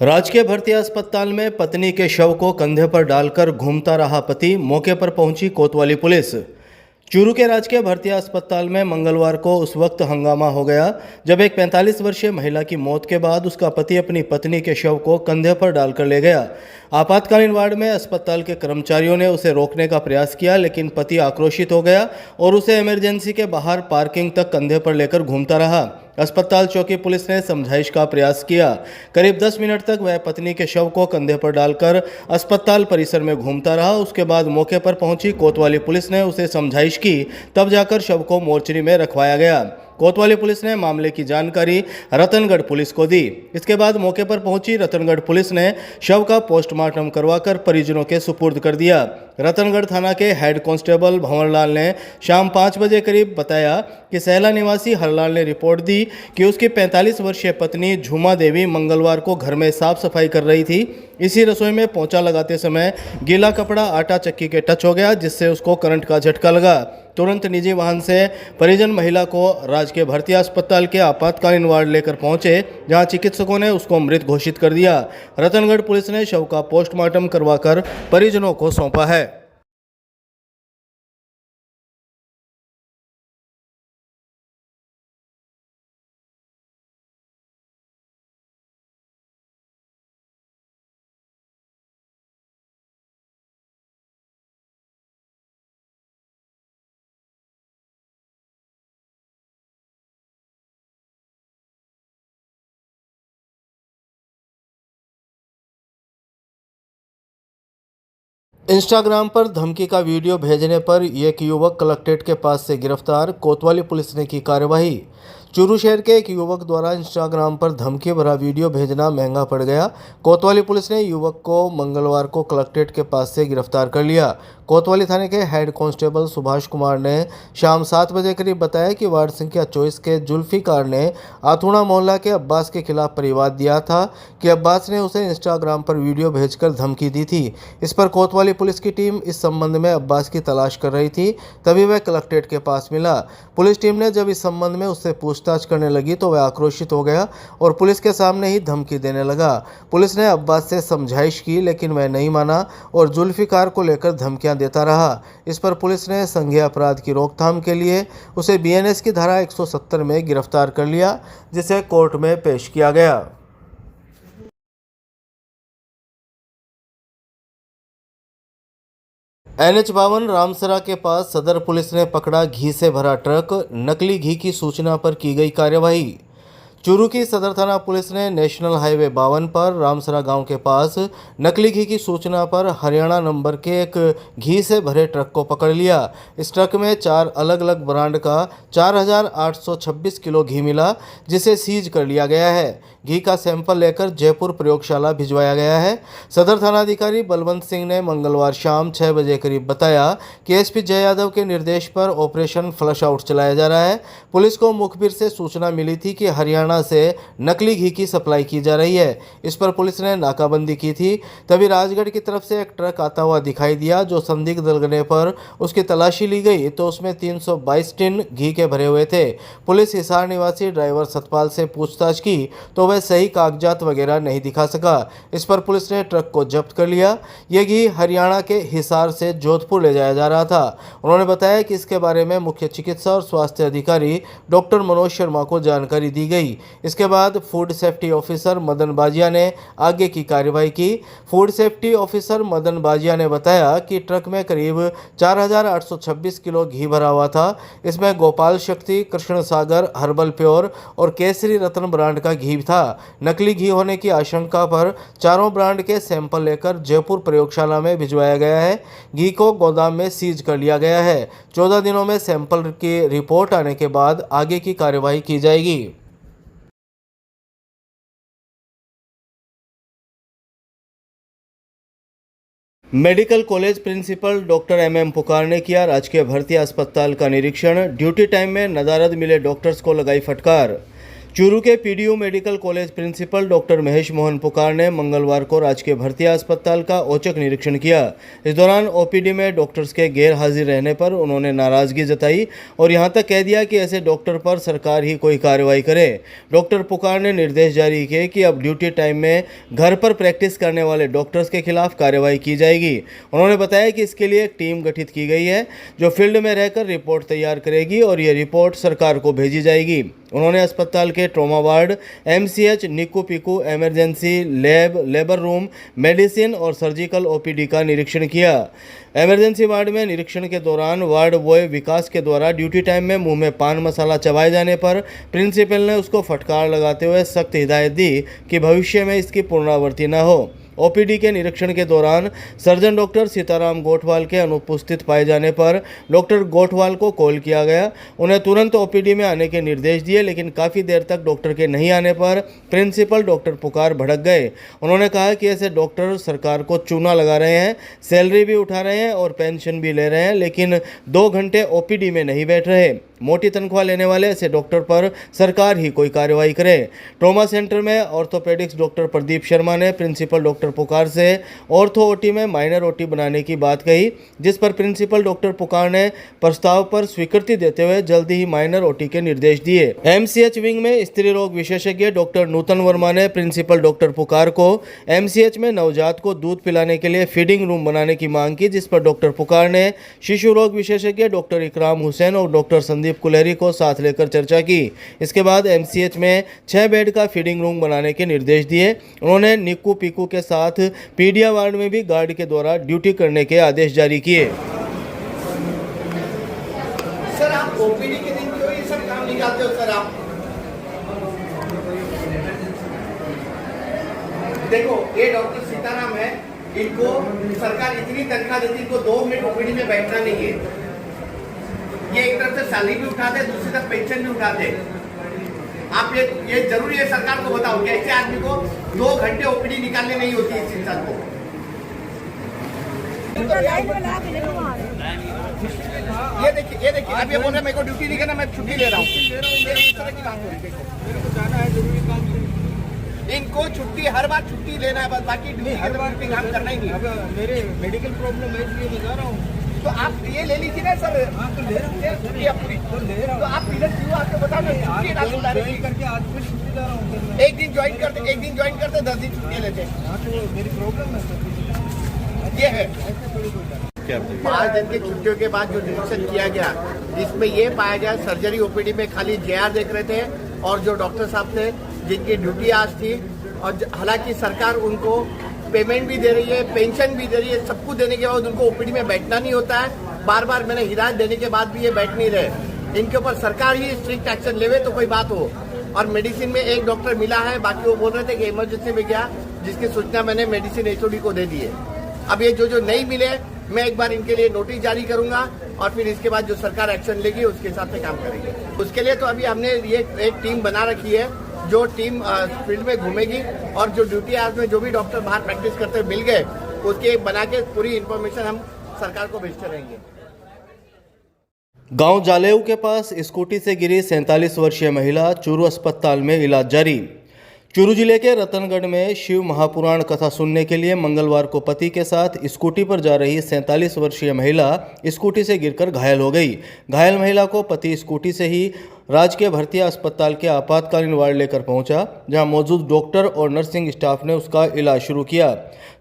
राजकीय भर्ती अस्पताल में पत्नी के शव को कंधे पर डालकर घूमता रहा पति, मौके पर पहुंची कोतवाली पुलिस। चूरू के राजकीय भर्ती अस्पताल में मंगलवार को उस वक्त हंगामा हो गया जब एक 45 वर्षीय महिला की मौत के बाद उसका पति अपनी पत्नी के शव को कंधे पर डालकर ले गया। आपातकालीन वार्ड में अस्पताल के कर्मचारियों ने उसे रोकने का प्रयास किया, लेकिन पति आक्रोशित हो गया और उसे इमरजेंसी के बाहर पार्किंग तक कंधे पर लेकर घूमता रहा। अस्पताल चौकी पुलिस ने समझाइश का प्रयास किया। करीब 10 मिनट तक वह पत्नी के शव को कंधे पर डालकर अस्पताल परिसर में घूमता रहा। उसके बाद मौके पर पहुंची कोतवाली पुलिस ने उसे समझाइश की, तब जाकर शव को मोर्चरी में रखवाया गया। कोतवाली पुलिस ने मामले की जानकारी रतनगढ़ पुलिस को दी। इसके बाद मौके पर पहुंची रतनगढ़ पुलिस ने शव का पोस्टमार्टम करवाकर परिजनों के सुपुर्द कर दिया। रतनगढ़ थाना के हेड कांस्टेबल भंवरलाल ने शाम 5 बजे करीब बताया कि सहला निवासी हरलाल ने रिपोर्ट दी कि उसकी 45 वर्षीय पत्नी झूमा देवी मंगलवार को घर में साफ सफाई कर रही थी। इसी रसोई में पोंछा लगाते समय गीला कपड़ा आटा चक्की के टच हो गया, जिससे उसको करंट का झटका लगा। तुरंत निजी वाहन से परिजन महिला को राजकीय भर्ती अस्पताल के आपातकालीन वार्ड लेकर पहुंचे, जहां चिकित्सकों ने उसको मृत घोषित कर दिया। रतनगढ़ पुलिस ने शव का पोस्टमार्टम करवाकर परिजनों को सौंपा है। इंस्टाग्राम पर धमकी का वीडियो भेजने पर एक युवक कलेक्ट्रेट के पास से गिरफ्तार, कोतवाली पुलिस ने की कार्रवाई। चूरू शहर के एक युवक द्वारा इंस्टाग्राम पर धमकी भरा वीडियो भेजना महंगा पड़ गया। कोतवाली पुलिस ने युवक को मंगलवार को कलेक्ट्रेट के पास से गिरफ्तार कर लिया। कोतवाली थाने के हेड कांस्टेबल सुभाष कुमार ने शाम 7 बजे करीब बताया कि वार्ड संख्या 24 के जुल्फिकार ने आथुणा मोहल्ला के अब्बास के खिलाफ परिवाद दिया था कि अब्बास ने उसे इंस्टाग्राम पर वीडियो भेजकर धमकी दी थी। इस पर कोतवाली पुलिस की टीम इस संबंध में अब्बास की तलाश कर रही थी, तभी वह कलेक्ट्रेट के पास मिला। पुलिस टीम ने जब इस संबंध में उससे पूछताछ करने लगी तो वह आक्रोशित हो गया और पुलिस के सामने ही धमकी देने लगा। पुलिस ने अब्बास से समझाइश की, लेकिन वह नहीं माना और जुल्फिकार को लेकर धमकियां देता रहा। इस पर पुलिस ने संज्ञेय अपराध की रोकथाम के लिए उसे बीएनएस की धारा 170 में गिरफ्तार कर लिया, जिसे कोर्ट में पेश किया गया। NH52 रामसरा के पास सदर पुलिस ने पकड़ा घी से भरा ट्रक, नकली घी की सूचना पर की गई कार्यवाही। चूरू की सदर थाना पुलिस ने नेशनल हाईवे 52 पर रामसरा गांव के पास नकली घी की सूचना पर हरियाणा नंबर के एक घी से भरे ट्रक को पकड़ लिया। इस ट्रक में 4 अलग अलग ब्रांड का 4826 किलो घी मिला, जिसे सीज कर लिया गया है। घी का सैंपल लेकर जयपुर प्रयोगशाला भिजवाया गया है। सदर थानाधिकारी बलवंत सिंह ने मंगलवार शाम 6 बजे करीब बताया कि एसपी जय यादव के निर्देश पर ऑपरेशन फ्लश आउट चलाया जा रहा है। पुलिस को मुखबिर से सूचना मिली थी कि हरियाणा से नकली घी की सप्लाई की जा रही है। इस पर पुलिस ने नाकाबंदी की थी, तभी राजगढ़ की तरफ से एक ट्रक आता हुआ दिखाई दिया, जो संदिग्ध लगने पर उसकी तलाशी ली गई तो उसमें 322 टिन घी के भरे हुए थे। पुलिस हिसार निवासी ड्राइवर सतपाल से पूछताछ की तो वह सही कागजात वगैरह नहीं दिखा सका। इस पर पुलिस ने ट्रक को जब्त कर लिया। यह घी हरियाणा के हिसार से जोधपुर ले जाया जा रहा था। उन्होंने बताया कि इसके बारे में मुख्य चिकित्सा और स्वास्थ्य अधिकारी डॉक्टर मनोज शर्मा को जानकारी दी गई। इसके बाद फूड सेफ्टी ऑफिसर मदन बाजिया ने आगे की कार्रवाई की। फूड सेफ्टी ऑफिसर मदन बाजिया ने बताया कि ट्रक में करीब 4826 किलो घी भरा हुआ था। इसमें गोपाल शक्ति, कृष्ण सागर, हर्बल प्योर और केसरी रत्न ब्रांड का घी था। नकली घी होने की आशंका पर चारों ब्रांड के सैंपल लेकर जयपुर प्रयोगशाला में भिजवाया गया है। घी को गोदाम में सीज कर लिया गया है। 14 दिनों में सैंपल की रिपोर्ट आने के बाद आगे की कार्रवाई की जाएगी। Medical college principal doctor MM Pukar ने किया राजकीय भर्ती अस्पताल का निरीक्षण। ड्यूटी टाइम में नदारद मिले डॉक्टर्स को लगाई फटकार। चूरू के PDU medical college principal doctor Mahesh Mohan Pukar ने मंगलवार को राजकीय भर्ती अस्पताल का औचक निरीक्षण किया। इस दौरान ओपीडी में डॉक्टर्स के गैर हाजिर रहने पर उन्होंने नाराजगी जताई और यहां तक कह दिया कि ऐसे डॉक्टर पर सरकार ही कोई कार्रवाई करे। डॉक्टर पुकार ने निर्देश जारी किए कि अब ड्यूटी टाइम में घर पर प्रैक्टिस करने वाले डॉक्टर्स के खिलाफ कार्रवाई की जाएगी। उन्होंने बताया कि इसके लिए एक टीम गठित की गई है जो फील्ड में रहकर रिपोर्ट तैयार करेगी और ये रिपोर्ट सरकार को भेजी जाएगी। उन्होंने अस्पताल के ट्रॉमा वार्ड, एमसीएच, निक्कू Piku, emergency lab, labour room, medicine और सर्जिकल ओपीडी का निरीक्षण किया। इमरजेंसी वार्ड में निरीक्षण के दौरान वार्ड बॉय विकास के द्वारा ड्यूटी टाइम में मुंह में पान मसाला चबाए जाने पर प्रिंसिपल ने उसको फटकार लगाते हुए सख्त हिदायत दी कि भविष्य में इसकी पुनरावृत्ति न हो। ओपीडी के निरीक्षण के दौरान सर्जन डॉक्टर सीताराम गोठवाल के अनुपस्थित पाए जाने पर डॉक्टर गोठवाल को कॉल किया गया। उन्हें तुरंत ओपीडी में आने के निर्देश दिए, लेकिन काफ़ी देर तक डॉक्टर के नहीं आने पर प्रिंसिपल डॉक्टर पुकार भड़क गए। उन्होंने कहा कि ऐसे डॉक्टर सरकार को चूना लगा रहे हैं, सैलरी भी उठा रहे हैं और पेंशन भी ले रहे हैं, लेकिन 2 घंटे ओपीडी में नहीं बैठ रहे। मोटी तनख्वाह लेने वाले ऐसे डॉक्टर पर सरकार ही कोई कार्रवाई करे। ट्रॉमा सेंटर में ऑर्थोपेडिक्स डॉक्टर प्रदीप शर्मा ने प्रिंसिपल डॉक्टर पुकार से ऑर्थो ओटी में माइनर ओटी बनाने की बात कही, जिस पर प्रिंसिपल डॉक्टर पुकार ने प्रस्ताव पर स्वीकृति देते हुए जल्दी ही माइनर ओटी के निर्देश दिए। एमसीएच विंग में स्त्री रोग विशेषज्ञ डॉक्टर नूतन वर्मा ने प्रिंसिपल डॉक्टर पुकार को एमसीएच में नवजात को दूध पिलाने के लिए फीडिंग रूम बनाने की मांग की, जिस पर डॉक्टर पुकार ने शिशु रोग विशेषज्ञ डॉक्टर इकराम हुसैन और डॉक्टर संदीप कुलहरी को साथ लेकर चर्चा की। इसके बाद एमसीएच में 6 बेड का फीडिंग रूम बनाने के निर्देश दिए। उन्होंने निक्कू पिकू के साथ पीडिया वार्ड में भी गार्ड के द्वारा ड्यूटी करने के आदेश जारी किए। सर आप ओपीडी के दिन क्यों ये सब काम निकालते हो सर? आप देखो, ये डॉक्टर सीताराम है, इनको सरकार इतनी तनख्वाह देती, इनको 2 मिनट ओपीडी में बैठना नहीं है। ये एक तरफ से सैलरी भी उठाते, दूसरी तरफ पेंशन भी उठाते। आप ये जरूरी है सरकार को बताओ कि ऐसे आदमी को 2 घंटे ओपीडी निकालनी नहीं होती इस इंसान को। ये देखिए अब ये बोल रहे मेरे को ड्यूटी नहीं करना, मैं छुट्टी ले रहा हूँ। इस तरह की बात हो रही है। मेरे को जाना है, जरूरी काम है। इनको छुट्टी हर बार छुट्टी लेना है, बस बाकी हर बार काम करना ही नहीं। अब मेरे मेडिकल प्रॉब्लम है इसलिए मैं जा रहा हूँ। तो आप ये ले लीजिए ना सर। हाँ तो ले रहा हूँ पूरी। तो आप इधर क्यों आपको बता दो करके आज फिर छुट्टी जा रहा हूँ। एक दिन ज्वाइन करते 10 दिन छुट्टी लेते। हाँ तो मेरी प्रॉब्लम है ये है। 5 दिन की छुट्टियों के बाद जो डिसीजन किया गया, जिसमें ये पाया गया सर्जरी ओपीडी में खाली जेआर देख रहे थे और जो डॉक्टर साहब थे जिनकी ड्यूटी आज थी, और हालांकि सरकार उनको पेमेंट भी दे रही है, पेंशन भी दे रही है, सब कुछ देने के बाद उनको ओपीडी में बैठना नहीं होता है। बार बार मैंने हिदायत देने के बाद भी ये बैठ नहीं रहे। इनके ऊपर सरकार ही स्ट्रिक्ट एक्शन लेवे तो कोई बात हो। और मेडिसिन में एक डॉक्टर मिला है, बाकी वो बोल रहे थे कि इमरजेंसी में गया, जिसकी सूचना मैंने मेडिसिन एचओडी को दे दी है। अब ये जो नहीं मिले, मैं एक बार इनके लिए नोटिस जारी करूंगा और फिर इसके बाद जो सरकार एक्शन लेगी उसके हिसाब से काम करेंगे। उसके लिए तो अभी हमने ये एक टीम बना रखी है, जो टीम फील्ड में घूमेगी और जो ड्यूटी आवर्स में जो भी डॉक्टर बाहर प्रैक्टिस करते मिल गए, उसके बना के पूरी इन्फॉर्मेशन हम सरकार को भेजते रहेंगे। गांव जालेऊ के पास स्कूटी से गिरी 47 वर्षीय महिला, चूरू अस्पताल में इलाज जारी। चूरू जिले के रतनगढ़ में शिव महापुराण कथा सुनने के लिए मंगलवार को पति के साथ स्कूटी पर जा रही 47 वर्षीय महिला स्कूटी से गिरकर घायल हो गई। घायल महिला को पति स्कूटी से ही राजकीय भर्ती अस्पताल के आपातकालीन वार्ड लेकर पहुंचा, जहां मौजूद डॉक्टर और नर्सिंग स्टाफ ने उसका इलाज शुरू किया।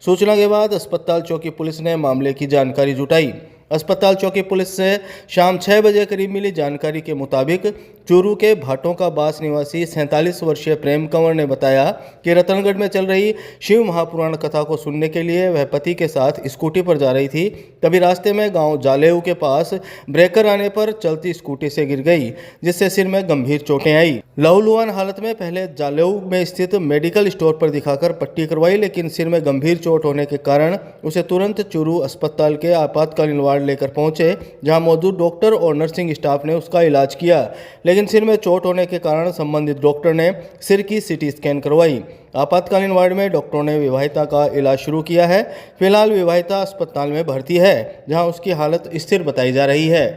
सूचना के बाद अस्पताल चौकी पुलिस ने मामले की जानकारी जुटाई। अस्पताल चौकी पुलिस से शाम 6 बजे करीब मिली जानकारी के मुताबिक चूरू के भाटों का बास निवासी 47 वर्षीय प्रेम कंवर ने बताया कि रतनगढ़ में चल रही शिव महापुराण कथा को सुनने के लिए वह पति के साथ स्कूटी पर जा रही थी। तभी रास्ते में गांव जालेऊ के पास ब्रेकर आने पर चलती स्कूटी से गिर गई, जिससे सिर में गंभीर चोटें आई। लहूलुहान हालत में पहले जालेऊ में स्थित मेडिकल स्टोर पर दिखाकर पट्टी करवाई, लेकिन सिर में गंभीर चोट होने के कारण उसे तुरंत चूरू अस्पताल के आपातकालीन वार्ड लेकर पहुंचे, जहां मौजूद डॉक्टर और नर्सिंग स्टाफ ने उसका इलाज किया, लेकिन सिर में चोट होने के कारण संबंधित डॉक्टर ने सिर की सीटी स्कैन करवाई। आपातकालीन वार्ड में डॉक्टरों ने विवाहिता का इलाज शुरू किया है। फिलहाल विवाहिता अस्पताल में भर्ती है, जहां उसकी हालत स्थिर बताई जा रही है।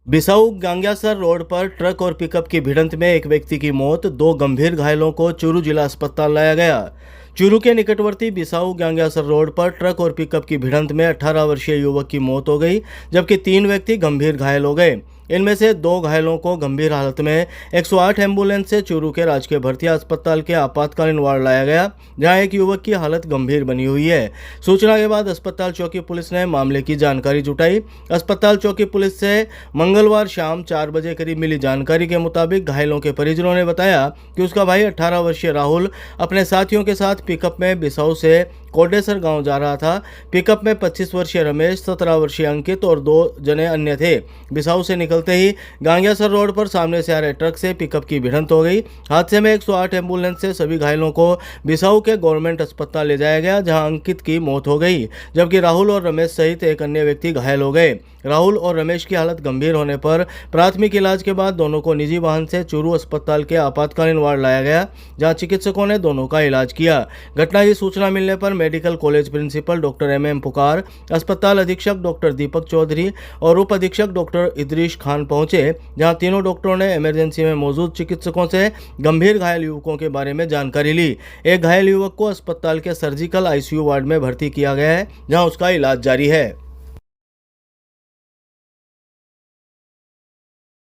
बिसाऊ गांग्यासर रोड पर ट्रक और पिकअप की भिड़ंत में एक व्यक्ति की मौत, 2 गंभीर घायलों को चूरू जिला अस्पताल लाया गया। चूरू के निकटवर्ती बिसाऊ गांग्यासर रोड पर ट्रक और पिकअप की भिड़ंत में 18 वर्षीय युवक की मौत हो गई, जबकि 3 व्यक्ति गंभीर घायल हो गए। इनमें से 2 घायलों को गंभीर हालत में 108 एम्बुलेंस से चूरू के राजकीय भर्ती अस्पताल के आपातकालीन वार्ड लाया गया, जहां एक युवक की हालत गंभीर बनी हुई है। सूचना के बाद अस्पताल चौकी पुलिस ने मामले की जानकारी जुटाई। अस्पताल चौकी पुलिस से मंगलवार शाम 4 बजे करीब मिली जानकारी के मुताबिक घायलों के परिजनों ने बताया कि उसका भाई 18 वर्षीय राहुल अपने साथियों के साथ पिकअप में बिसाऊ से कोडेसर गांव जा रहा था। पिकअप में 25 वर्षीय रमेश, 17 वर्षीय अंकित और 2 जने अन्य थे। बिसाऊ से निकलते ही गांग्यासर रोड पर सामने से आ रहे ट्रक से पिकअप की भिड़ंत हो गई। हादसे में 108 एम्बुलेंस से सभी घायलों को बिसाऊ के गवर्नमेंट अस्पताल ले जाया गया, जहां अंकित की मौत हो गई, जबकि राहुल और रमेश सहित एक अन्य व्यक्ति घायल हो गए। राहुल और रमेश की हालत गंभीर होने पर प्राथमिक इलाज के बाद दोनों को निजी वाहन से चूरू अस्पताल के आपातकालीन वार्ड लाया गया, जहां चिकित्सकों ने दोनों का इलाज किया। घटना की सूचना मिलने पर medical college principal doctor MM Pukar, अस्पताल अधीक्षक डॉक्टर दीपक चौधरी और उप अधीक्षक डॉक्टर इदरीश खान पहुंचे, जहां तीनों डॉक्टरों ने इमरजेंसी में मौजूद चिकित्सकों से गंभीर घायल युवकों के बारे में जानकारी ली। एक घायल युवक को अस्पताल के सर्जिकल ICU वार्ड में भर्ती किया गया है, जहां उसका इलाज जारी है।